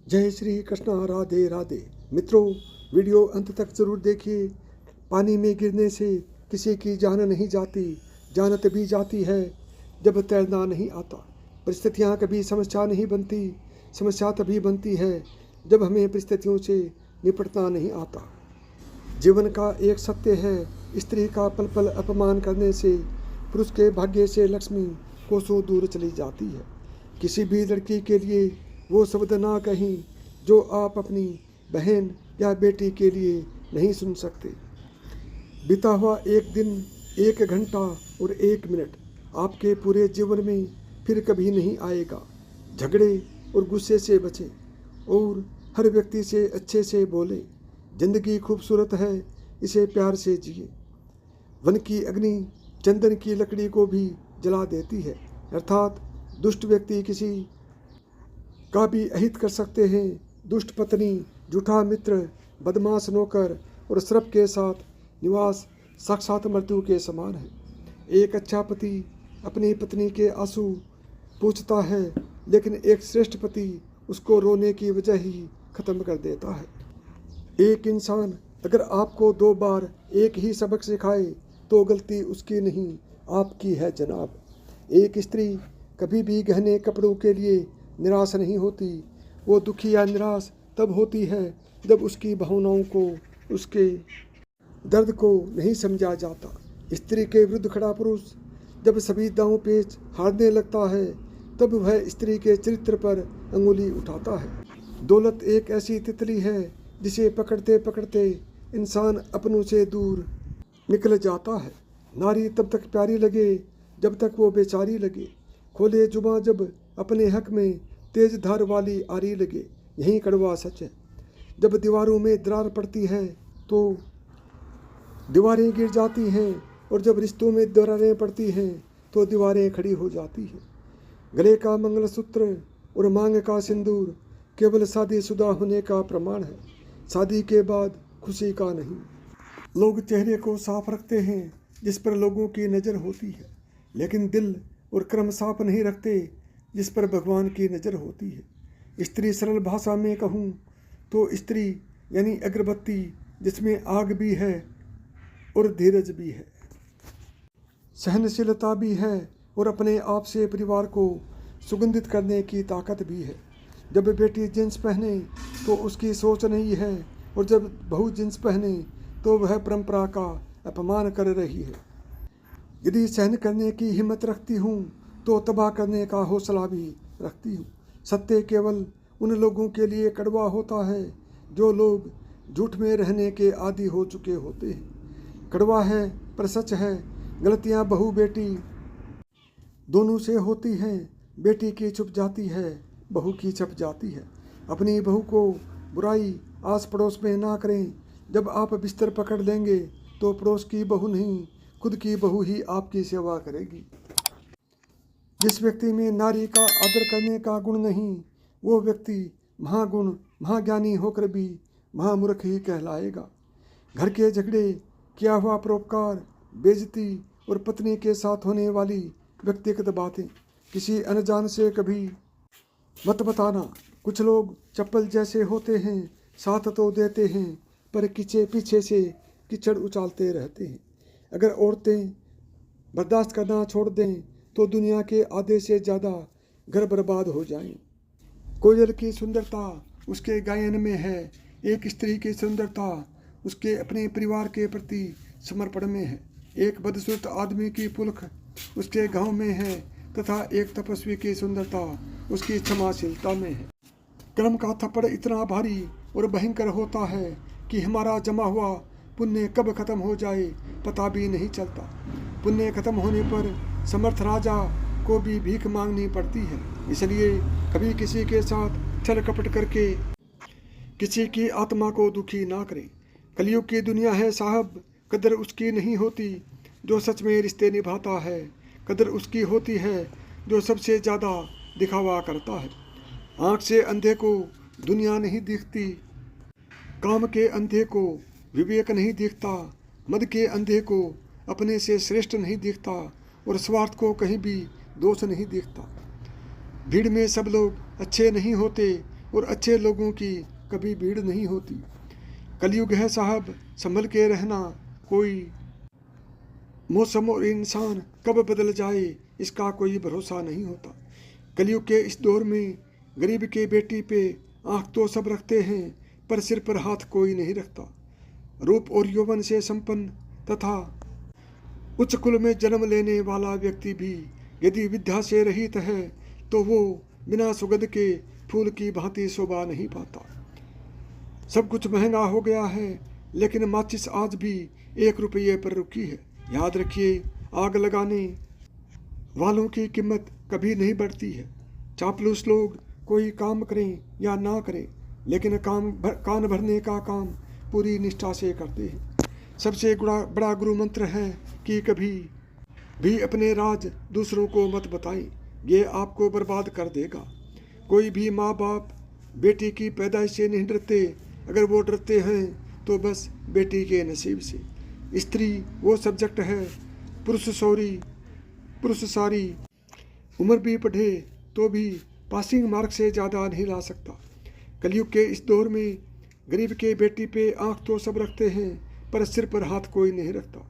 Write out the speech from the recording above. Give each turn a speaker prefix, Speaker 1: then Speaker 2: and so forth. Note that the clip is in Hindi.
Speaker 1: जय श्री कृष्णा, राधे राधे। मित्रों, वीडियो अंत तक जरूर देखिए। पानी में गिरने से किसी की जान नहीं जाती, जान तभी जाती है जब तैरना नहीं आता। परिस्थितियाँ कभी समस्या नहीं बनती, समस्या तभी बनती है जब हमें परिस्थितियों से निपटना नहीं आता। जीवन का एक सत्य है, स्त्री का पल पल अपमान करने से पुरुष के भाग्य से लक्ष्मी कोसों दूर चली जाती है। किसी भी लड़की के लिए वो शब्द ना कहीं जो आप अपनी बहन या बेटी के लिए नहीं सुन सकते। बीता हुआ एक दिन, एक घंटा और एक मिनट आपके पूरे जीवन में फिर कभी नहीं आएगा। झगड़े और गुस्से से बचें और हर व्यक्ति से अच्छे से बोलें। जिंदगी खूबसूरत है, इसे प्यार से जिए। वन की अग्नि चंदन की लकड़ी को भी जला देती है, अर्थात दुष्ट व्यक्ति किसी का भी अहित कर सकते हैं। दुष्ट पत्नी, झूठा मित्र, बदमाश नौकर और श्रप के साथ निवास साक्षात मृत्यु के समान है। एक अच्छा पति अपनी पत्नी के आंसू पूछता है, लेकिन एक श्रेष्ठ पति उसको रोने की वजह ही खत्म कर देता है। एक इंसान अगर आपको 2 बार एक ही सबक सिखाए तो गलती उसकी नहीं, आपकी है जनाब। एक स्त्री कभी भी गहने कपड़ों के लिए निराश नहीं होती। वो दुखी या निराश तब होती है जब उसकी भावनाओं को, उसके दर्द को नहीं समझा जाता। स्त्री के विरुद्ध खड़ा पुरुष जब सभी दांव पेच हारने लगता है, तब वह स्त्री के चरित्र पर अंगुली उठाता है। दौलत एक ऐसी तितली है जिसे पकड़ते पकड़ते इंसान अपनों से दूर निकल जाता है। नारी तब तक प्यारी लगे जब तक वो बेचारी लगे। खोले जुबां जब अपने हक में तेज धार वाली आरी लगे, यही कड़वा सच है। जब दीवारों में दरार पड़ती है तो दीवारें गिर जाती हैं, और जब रिश्तों में दरारें पड़ती हैं तो दीवारें खड़ी हो जाती हैं। गले का मंगलसूत्र और मांग का सिंदूर केवल शादीशुदा होने का प्रमाण है, शादी के बाद खुशी का नहीं। लोग चेहरे को साफ रखते हैं जिस पर लोगों की नज़र होती है, लेकिन दिल और कर्म साफ नहीं रखते जिस पर भगवान की नज़र होती है। स्त्री सरल भाषा में कहूँ तो स्त्री यानी अगरबत्ती जिसमें आग भी है और धीरज भी है, सहनशीलता भी है और अपने आप से परिवार को सुगंधित करने की ताकत भी है। जब बेटी जींस पहने तो उसकी सोच नहीं है, और जब बहू जींस पहने तो वह परंपरा का अपमान कर रही है। यदि सहन करने की हिम्मत रखती हूँ तो तबाह करने का हौसला भी रखती हूँ। सत्य केवल उन लोगों के लिए कड़वा होता है जो लोग झूठ में रहने के आदी हो चुके होते हैं। कड़वा है पर सच है। गलतियाँ बहू बेटी दोनों से होती हैं। बेटी की छुप जाती है, बहू की छप जाती है। अपनी बहू को बुराई आस पड़ोस में ना करें। जब आप बिस्तर पकड़ लेंगे तो पड़ोस की बहू नहीं, खुद की बहू ही आपकी सेवा करेगी। जिस व्यक्ति में नारी का आदर करने का गुण नहीं, वो व्यक्ति महागुण महाज्ञानी होकर भी महामूर्ख ही कहलाएगा। घर के झगड़े, किया हुआ परोपकार, बेइज्जती और पत्नी के साथ होने वाली व्यक्तिगत बातें किसी अनजान से कभी मत बताना। कुछ लोग चप्पल जैसे होते हैं, साथ तो देते हैं पर पीछे से कीचड़ उछालते रहते हैं। अगर औरतें बर्दाश्त करना छोड़ दें तो दुनिया के आधे से ज़्यादा घर बर्बाद हो जाएं। कोयल की सुंदरता उसके गायन में है। एक स्त्री की सुंदरता उसके अपने परिवार के प्रति समर्पण में है। एक बदसूरत आदमी की पुलख उसके गांव में है, तथा एक तपस्वी की सुंदरता उसकी क्षमाशीलता में है। कर्म का थप्पड़ इतना भारी और भयंकर होता है कि हमारा जमा हुआ पुण्य कब खत्म हो जाए पता भी नहीं चलता। पुण्य खत्म होने पर समर्थ राजा को भी भीख मांगनी पड़ती है। इसलिए कभी किसी के साथ छल कपट करके किसी की आत्मा को दुखी ना करें। कलयुग की दुनिया है साहब, कदर उसकी नहीं होती जो सच में रिश्ते निभाता है। कदर उसकी होती है जो सबसे ज़्यादा दिखावा करता है। आँख से अंधे को दुनिया नहीं दिखती, काम के अंधे को विवेक नहीं दिखता, मद के अंधे को अपने से श्रेष्ठ नहीं दिखता, और स्वार्थ को कहीं भी दोष नहीं दिखता। भीड़ में सब लोग अच्छे नहीं होते और अच्छे लोगों की कभी भीड़ नहीं होती। कलयुग है साहब, संभल के रहना, कोई मौसम और इंसान कब बदल जाए इसका कोई भरोसा नहीं होता। कलयुग के इस दौर में गरीब के बेटी पे आंख तो सब रखते हैं, पर सिर पर हाथ कोई नहीं रखता। रूप और यौवन से संपन्न तथा उच्च कुल में जन्म लेने वाला व्यक्ति भी यदि विद्या से रहित है तो वो बिना सुगंध के फूल की भांति शोभा नहीं पाता। सब कुछ महंगा हो गया है, लेकिन माचिस आज भी 1 रुपये पर रुकी है। याद रखिए, आग लगाने वालों की कीमत कभी नहीं बढ़ती है। चापलूस लोग कोई काम करें या ना करें, लेकिन कान भरने का काम पूरी निष्ठा से करते हैं। सबसे बड़ा गुरु मंत्र है कि कभी भी अपने राज दूसरों को मत बताएं, ये आपको बर्बाद कर देगा। कोई भी माँ बाप बेटी की पैदाइश से नहीं डरते, अगर वो डरते हैं तो बस बेटी के नसीब से। स्त्री वो सब्जेक्ट है, पुरुष सारी उम्र भी पढ़े तो भी पासिंग मार्क से ज़्यादा नहीं ला सकता। कलयुग के इस दौर में गरीब के बेटी पे आंख तो सब रखते हैं, पर सिर पर हाथ कोई नहीं रखता।